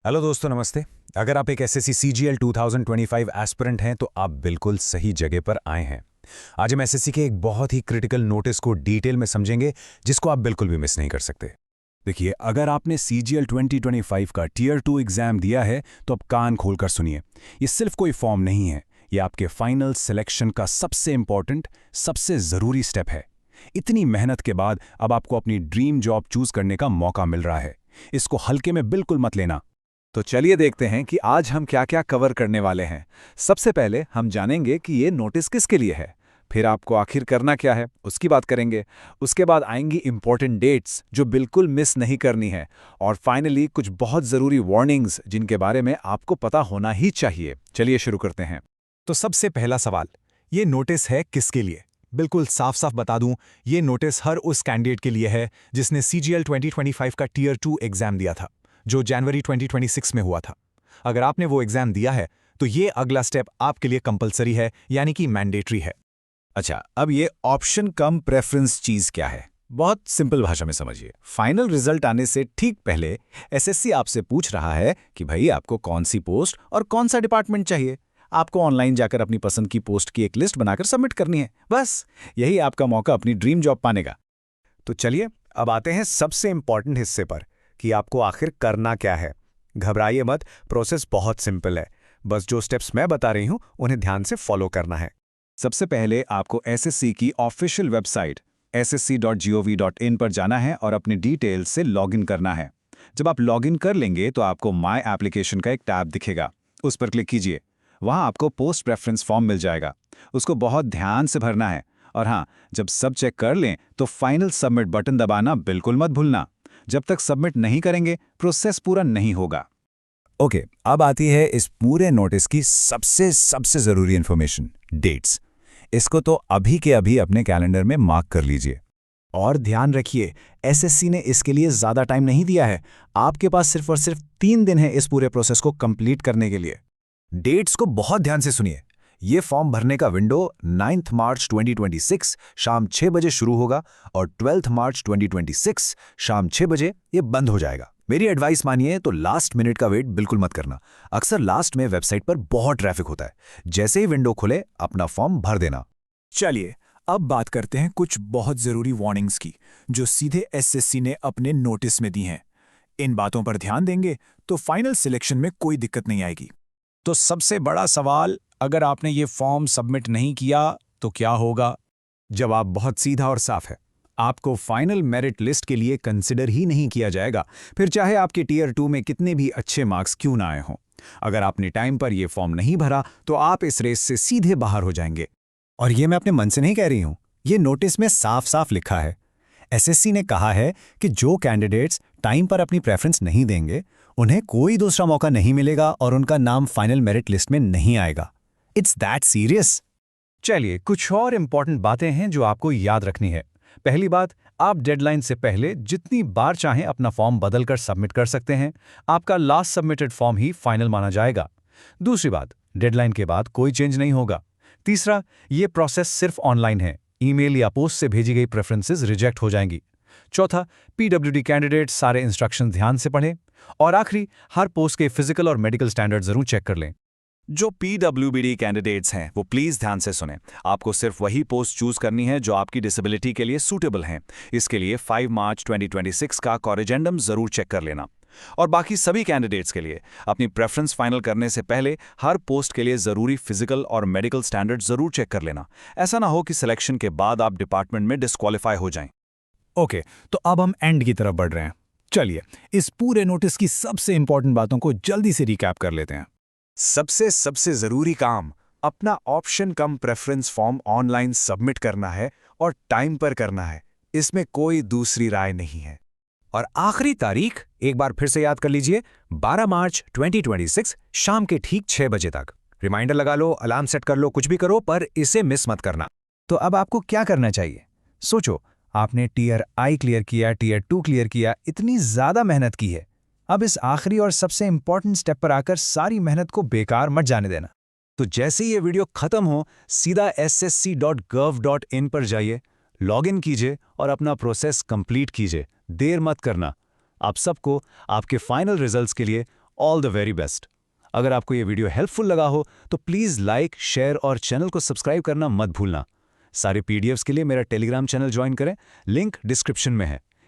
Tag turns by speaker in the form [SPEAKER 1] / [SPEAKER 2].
[SPEAKER 1] Hello दोस्तों, नमस्ते। अगर आप एक एसएससी सीजीएल 2025 एस्पिरेंट हैं तो आप बिल्कुल सही जगह पर आए हैं। आज हम एसएससी के एक बहुत ही क्रिटिकल नोटिस को डिटेल में समझेंगे, जिसको आप बिल्कुल भी मिस नहीं कर सकते। देखिए, अगर आपने सीजीएल 2025 का टियर 2 एग्जाम दिया है तो अब कान खोलकर सुनिए। ये सिर्फ कोई फॉर्म नहीं है, ये आपके फाइनल सिलेक्शन का सबसे इंपॉर्टेंट, सबसे ज़रूरी स्टेप है। इतनी मेहनत के बाद अब आपको अपनी ड्रीम जॉब चूज करने का मौका मिल रहा है। इसको हल्के में बिल्कुल मत लेना।
[SPEAKER 2] तो चलिए देखते हैं कि आज हम क्या क्या कवर करने वाले हैं। सबसे पहले हम जानेंगे कि ये नोटिस किसके लिए है, फिर आपको आखिर करना क्या है उसकी बात करेंगे। उसके बाद आएंगी इंपॉर्टेंट डेट्स जो बिल्कुल मिस नहीं करनी है, और फाइनली कुछ बहुत ज़रूरी वार्निंग्स जिनके बारे में आपको पता होना ही चाहिए। चलिए शुरू करते हैं।
[SPEAKER 1] तो सबसे पहला सवाल, ये नोटिस है किसके लिए? बिल्कुल साफ साफ बता दूं, ये नोटिस हर उस कैंडिडेट के लिए है जिसने सीजीएल 2025 का टियर 2 एग्जाम दिया था, जो जनवरी 2026 में हुआ था। अगर आपने वो एग्जाम दिया है तो ये अगला स्टेप आपके लिए कंपलसरी है, यानी कि मैंडेटरी है।
[SPEAKER 2] अच्छा, अब ये ऑप्शन कम प्रेफरेंस चीज़ क्या है? बहुत सिंपल भाषा में समझिए। फाइनल रिजल्ट आने से ठीक पहले एसएससी आपसे पूछ रहा है कि भाई आपको कौन सी पोस्ट और कौन सा डिपार्टमेंट चाहिए। आपको ऑनलाइन जाकर अपनी पसंद की पोस्ट की एक लिस्ट बनाकर सबमिट करनी है। बस यही आपका मौका अपनी ड्रीम जॉब पाने का।
[SPEAKER 1] तो चलिए अब आते हैं सबसे इंपॉर्टेंट हिस्से पर कि आपको आखिर करना क्या है। घबराइए मत, प्रोसेस बहुत सिंपल है। बस जो स्टेप्स मैं बता रही हूं उन्हें ध्यान से फॉलो करना है।
[SPEAKER 2] सबसे पहले आपको एसएससी की ऑफिशियल वेबसाइट ssc.gov.in पर जाना है और अपने डिटेल्स से लॉगिन करना है। जब आप लॉगिन कर लेंगे तो आपको माय एप्लीकेशन का एक टैब दिखेगा, उस पर क्लिक कीजिए। वहां आपको पोस्ट प्रेफरेंस फॉर्म मिल जाएगा, उसको बहुत ध्यान से भरना है। और हाँ, जब सब चेक कर लें तो फाइनल सबमिट बटन दबाना बिल्कुल मत भूलना। जब तक सबमिट नहीं करेंगे प्रोसेस पूरा नहीं होगा।
[SPEAKER 1] ओके, अब आती है इस पूरे नोटिस की सबसे सबसे ज़रूरी इन्फॉर्मेशन, डेट्स। इसको तो अभी के अभी अपने कैलेंडर में मार्क कर लीजिए।
[SPEAKER 3] और ध्यान रखिए, एसएससी ने इसके लिए ज़्यादा टाइम नहीं दिया है। आपके पास सिर्फ और सिर्फ 3 दिन है इस पूरे प्रोसेस को कंप्लीट करने के लिए।
[SPEAKER 1] डेट्स को बहुत ध्यान से सुनिए। ये फॉर्म भरने का विंडो 9 मार्च 2026 शाम 6 बजे शुरू होगा और 12 मार्च 2026 शाम 6 बजे ये बंद हो जाएगा। मेरी एडवाइस मानिए तो लास्ट मिनट का वेट बिल्कुल मत करना। अक्सर लास्ट में वेबसाइट पर बहुत ट्रैफिक होता है। जैसे ही विंडो खुले अपना फॉर्म भर देना।
[SPEAKER 3] चलिए अब बात करते हैं कुछ बहुत ज़रूरी वार्निंग्स की, जो सीधे एसएससी ने अपने नोटिस में दी हैं। इन बातों पर ध्यान देंगे तो फाइनल सिलेक्शन में कोई दिक्कत नहीं आएगी। तो सबसे बड़ा सवाल, अगर आपने ये फॉर्म सबमिट नहीं किया तो क्या होगा?
[SPEAKER 1] जवाब बहुत सीधा और साफ है। आपको फाइनल मेरिट लिस्ट के लिए कंसिडर ही नहीं किया जाएगा, फिर चाहे आपके टियर 2 में कितने भी अच्छे मार्क्स क्यों ना आए हों। अगर आपने टाइम पर यह फॉर्म नहीं भरा तो आप इस रेस से सीधे बाहर हो जाएंगे। और ये मैं अपने मन से नहीं कह रही हूं, ये नोटिस में साफ साफ लिखा है। एसएससी ने कहा है कि जो कैंडिडेट्स टाइम पर अपनी प्रेफरेंस नहीं देंगे उन्हें कोई दूसरा मौका नहीं मिलेगा और उनका नाम फाइनल मेरिट लिस्ट में नहीं आएगा। It's that serious. चलिए, कुछ और इंपॉर्टेंट बातें हैं जो आपको याद रखनी है। पहली बात, आप डेडलाइन से पहले जितनी बार चाहें अपना फॉर्म बदलकर सबमिट कर सकते हैं। आपका लास्ट सबमिटेड फॉर्म ही फाइनल माना जाएगा। दूसरी बात, डेडलाइन के बाद कोई चेंज नहीं होगा। तीसरा, ये प्रोसेस सिर्फ ऑनलाइन है, ईमेल या पोस्ट से भेजी गई प्रेफरेंसेस रिजेक्ट हो जाएंगी। चौथा, पीडब्ल्यूडी कैंडिडेट सारे इंस्ट्रक्शन ध्यान से पढ़ें। और आखिरी, हर पोस्ट के फिजिकल और मेडिकल स्टैंडर्ड जरूर चेक कर लें।
[SPEAKER 2] जो पीडब्ल्यूबीडी कैंडिडेट्स हैं वो प्लीज़ ध्यान से सुनें। आपको सिर्फ वही पोस्ट चूज करनी है जो आपकी डिसेबिलिटी के लिए सूटेबल हैं। इसके लिए 5 मार्च 2026 का कॉरिजेंडम जरूर चेक कर लेना। और बाकी सभी कैंडिडेट्स के लिए अपनी प्रेफरेंस फाइनल करने से पहले हर पोस्ट के लिए ज़रूरी फिजिकल और मेडिकल स्टैंडर्ड जरूर चेक कर लेना। ऐसा ना हो कि सिलेक्शन के बाद आप डिपार्टमेंट में डिस्क्वालीफाई हो जाएं।
[SPEAKER 3] ओके, तो अब हम एंड की तरफ बढ़ रहे हैं। चलिए इस पूरे नोटिस की सबसे इंपॉर्टेंट बातों को जल्दी से रिकैप कर लेते हैं।
[SPEAKER 2] सबसे ज़रूरी काम, अपना ऑप्शन कम प्रेफरेंस फॉर्म ऑनलाइन सबमिट करना है और टाइम पर करना है। इसमें कोई दूसरी राय नहीं है।
[SPEAKER 1] और आखिरी तारीख एक बार फिर से याद कर लीजिए, 12 मार्च 2026 शाम के ठीक 6 बजे तक। रिमाइंडर लगा लो, अलार्म सेट कर लो, कुछ भी करो, पर इसे मिस मत करना।
[SPEAKER 3] तो अब आपको क्या करना चाहिए? सोचो, आपने टियर आई क्लियर किया, टियर 2 क्लियर किया, इतनी ज़्यादा मेहनत की है। अब इस आखिरी और सबसे इंपॉर्टेंट स्टेप पर आकर सारी मेहनत को बेकार मत जाने देना।
[SPEAKER 1] तो जैसे ही ये वीडियो खत्म हो, सीधा ssc.gov.in पर जाइए, लॉगिन कीजिए और अपना प्रोसेस कंप्लीट कीजिए। देर मत करना। आप सबको आपके फाइनल रिजल्ट्स के लिए ऑल द वेरी बेस्ट। अगर आपको ये वीडियो हेल्पफुल लगा हो तो प्लीज़ लाइक, शेयर और चैनल को सब्सक्राइब करना मत भूलना। सारे पीडीएफ्स के लिए मेरा टेलीग्राम चैनल ज्वाइन करें, लिंक डिस्क्रिप्शन में है।